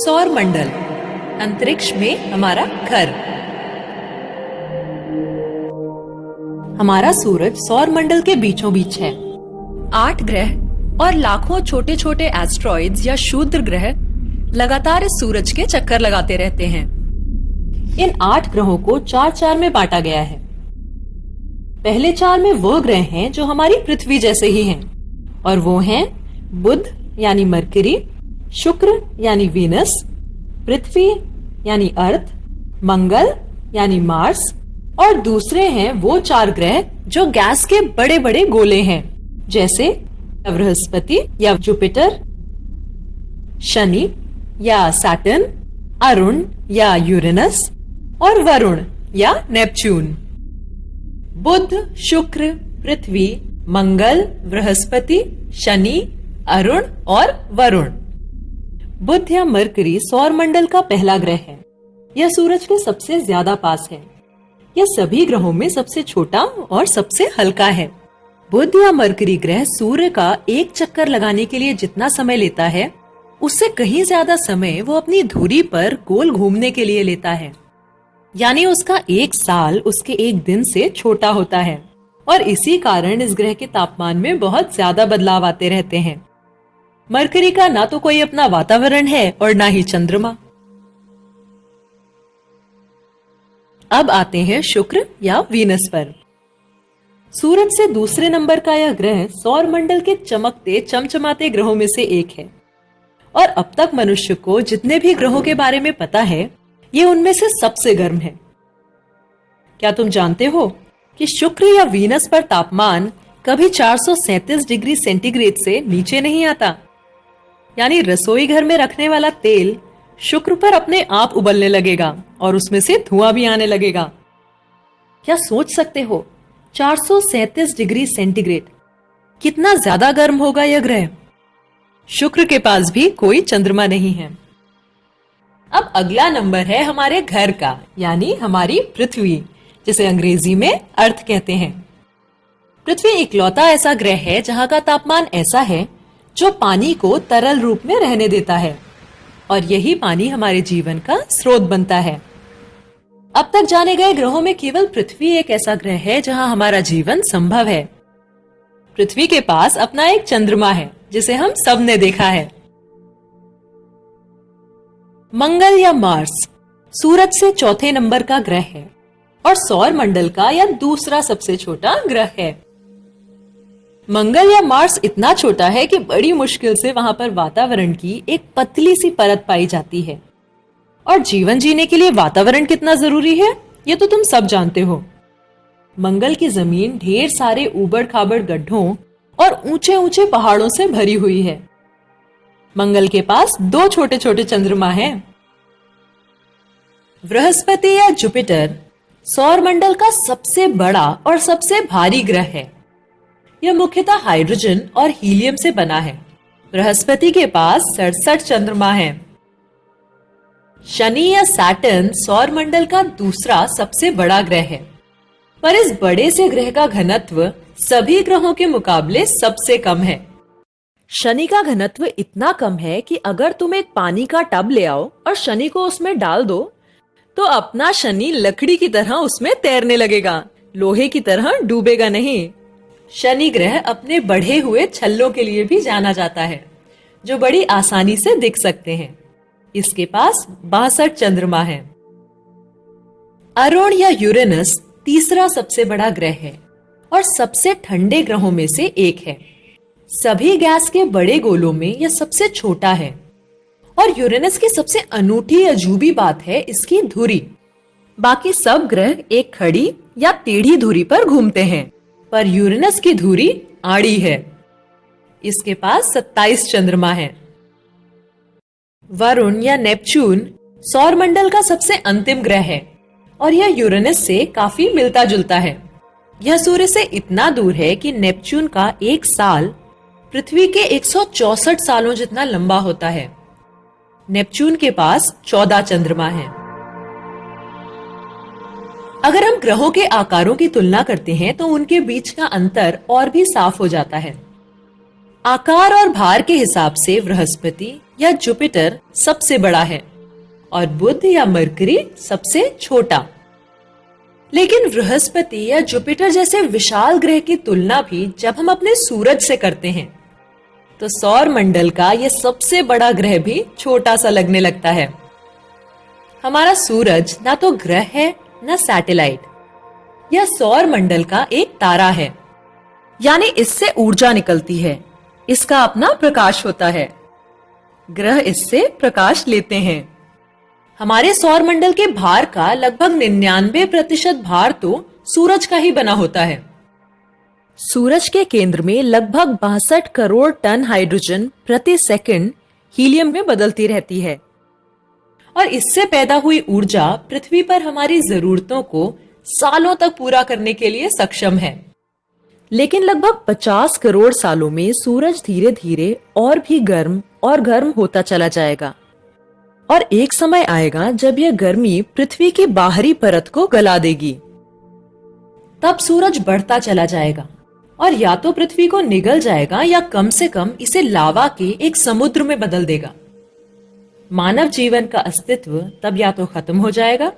सौर मंडल, अंतरिक्ष में हमारा घर। हमारा सूरज सौर मंडल के बीचों बीच है। 8 ग्रह और लाखों छोटे छोटे एस्ट्रॉइड्स या क्षुद्र ग्रह लगातार इस सूरज के चक्कर लगाते रहते हैं। इन 8 ग्रहों को 4-4 में बांटा गया है। पहले 4 में वो ग्रह हैं जो हमारी पृथ्वी जैसे ही हैं, और वो हैं बुध यानी मरकरी, शुक्र यानी वीनस, पृथ्वी यानी अर्थ, मंगल यानी मार्स, और दूसरे हैं वो 4 ग्रह जो गैस के बड़े बड़े गोले हैं, जैसे बृहस्पति या जुपिटर, शनि या सैटर्न, अरुण या यूरेनस, और वरुण या नेपच्यून। बुध, शुक्र, पृथ्वी, मंगल, बृहस्पति, शनि, अरुण और वरुण। बुध या मरकरी सौर मंडल का पहला ग्रह है। यह सूरज के सबसे ज्यादा पास है। यह सभी ग्रहों में सबसे छोटा और सबसे हल्का है। बुध या मरकरी ग्रह सूर्य का एक चक्कर लगाने के लिए जितना समय लेता है, उससे कहीं ज्यादा समय वो अपनी धुरी पर गोल घूमने के लिए लेता है। यानी उसका 1 साल उसके 1 दिन से छोटा होता है, और इसी कारण इस ग्रह के तापमान में बहुत ज्यादा बदलाव आते रहते हैं। मरकरी का ना तो कोई अपना वातावरण है और ना ही चंद्रमा। अब आते हैं शुक्र या वीनस पर। सूरज से दूसरे नंबर का यह ग्रह सौर मंडल के चमकते चमचमाते ग्रहों में से एक है, और अब तक मनुष्य को जितने भी ग्रहों के बारे में पता है, ये उनमें से सबसे गर्म है। क्या तुम जानते हो कि शुक्र या वीनस पर तापमान कभी 437 डिग्री सेंटीग्रेड से नीचे नहीं आता? यानी रसोई घर में रखने वाला तेल शुक्र पर अपने आप उबलने लगेगा और उसमें से धुआं भी आने लगेगा। क्या सोच सकते हो, 437 डिग्री सेंटीग्रेड, कितना ज्यादा गर्म होगा यह ग्रह। शुक्र के पास भी कोई चंद्रमा नहीं है। अब अगला नंबर है हमारे घर का, यानी हमारी पृथ्वी, जिसे अंग्रेजी में अर्थ कहते हैं। पृथ्वी इकलौता ऐसा ग्रह है जहां का तापमान ऐसा है जो पानी को तरल रूप में रहने देता है, और यही पानी हमारे जीवन का स्रोत बनता है। अब तक जाने गए ग्रहों में केवल पृथ्वी एक ऐसा ग्रह है जहां हमारा जीवन संभव है। पृथ्वी के पास अपना एक चंद्रमा है, जिसे हम सब ने देखा है। मंगल या मार्स सूरज से चौथे नंबर का ग्रह है और सौर मंडल का यह दूसरा सबसे छोटा ग्रह है। मंगल या मार्स इतना छोटा है कि बड़ी मुश्किल से वहां पर वातावरण की एक पतली सी परत पाई जाती है। और जीवन जीने के लिए वातावरण कितना जरूरी है, ये तो तुम सब जानते हो। मंगल की जमीन ढेर सारे ऊबड़ खाबड़ गड्ढों और ऊंचे ऊंचे पहाड़ों से भरी हुई है। मंगल के पास 2 छोटे छोटे चंद्रमा हैं। बृहस्पति या जुपिटर सौर मंडल का सबसे बड़ा और सबसे भारी ग्रह है। यह मुख्यतः हाइड्रोजन और हीलियम से बना है। बृहस्पति के पास 67 चंद्रमा हैं। शनि या सैटर्न सौर मंडल का दूसरा सबसे बड़ा ग्रह है, पर इस बड़े से ग्रह का घनत्व सभी ग्रहों के मुकाबले सबसे कम है। शनि का घनत्व इतना कम है कि अगर तुम एक पानी का टब ले आओ और शनि को उसमें डाल दो, तो अपना शनि लकड़ी की तरह उसमें तैरने लगेगा, लोहे की तरह डूबेगा नहीं। शनि ग्रह अपने बढ़े हुए छल्लों के लिए भी जाना जाता है, जो बड़ी आसानी से दिख सकते हैं। इसके पास 62 चंद्रमा हैं। अरुण या यूरेनस तीसरा सबसे बड़ा ग्रह है और सबसे ठंडे ग्रहों में से एक है। सभी गैस के बड़े गोलों में यह सबसे छोटा है, और यूरेनस की सबसे अनूठी अजूबी बात है इसकी धुरी। बाकी सब ग्रह एक खड़ी या टेढ़ी धुरी पर घूमते हैं, पर यूरेनस की धुरी आड़ी है। इसके पास 27 चंद्रमा हैं। वरुण या नेपच्यून सौर मंडल का सबसे अंतिम ग्रह है, और यह यूरेनस से काफी मिलता जुलता है। यह सूर्य से इतना दूर है कि नेपच्यून का 1 साल पृथ्वी के 164 सालों जितना लंबा होता है। नेपच्यून के पास 14 चंद्रमा हैं। अगर हम ग्रहों के आकारों की तुलना करते हैं तो उनके बीच का अंतर और भी साफ हो जाता है। आकार और भार के हिसाब से बृहस्पति, या जुपिटर सबसे बड़ा है और बुध या मरकरी सबसे छोटा। लेकिन बृहस्पति या जुपिटर जैसे विशाल ग्रह की तुलना भी जब हम अपने सूरज से करते हैं तो सौर मंडल का यह सबसे बड़ा ग्रह भी छोटा सा लगने लगता है। हमारा सूरज ना तो ग्रह है ना सैटेलाइट, यह सौर मंडल का एक तारा है, यानी इससे ऊर्जा निकलती है, इसका अपना प्रकाश होता है, ग्रह इससे प्रकाश लेते हैं। हमारे सौर मंडल के भार का लगभग 99% भार तो सूरज का ही बना होता है। सूरज के केंद्र में लगभग 62 करोड़ टन हाइड्रोजन प्रति सेकंड हीलियम में बदलती रहती है और इससे पैदा हुई ऊर्जा पृथ्वी पर हमारी जरूरतों को सालों तक पूरा करने के लिए सक्षम है। लेकिन लगभग 50 करोड़ सालों में सूरज धीरे धीरे और भी गर्म और गर्म होता चला जाएगा और एक समय आएगा जब यह गर्मी पृथ्वी की बाहरी परत को गला देगी। तब सूरज बढ़ता चला जाएगा और या तो पृथ्वी को निगल जाएगा या कम से कम इसे लावा के एक समुद्र में बदल देगा। मानव जीवन का अस्तित्व तब या तो खत्म हो जाएगा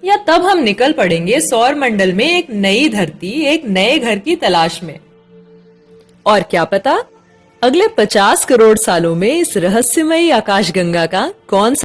या तब हम निकल पड़ेंगे सौर मंडल में एक नई धरती, एक नए घर की तलाश में। और क्या पता अगले 50 करोड़ सालों में इस रहस्यमयी आकाशगंगा का कौन सा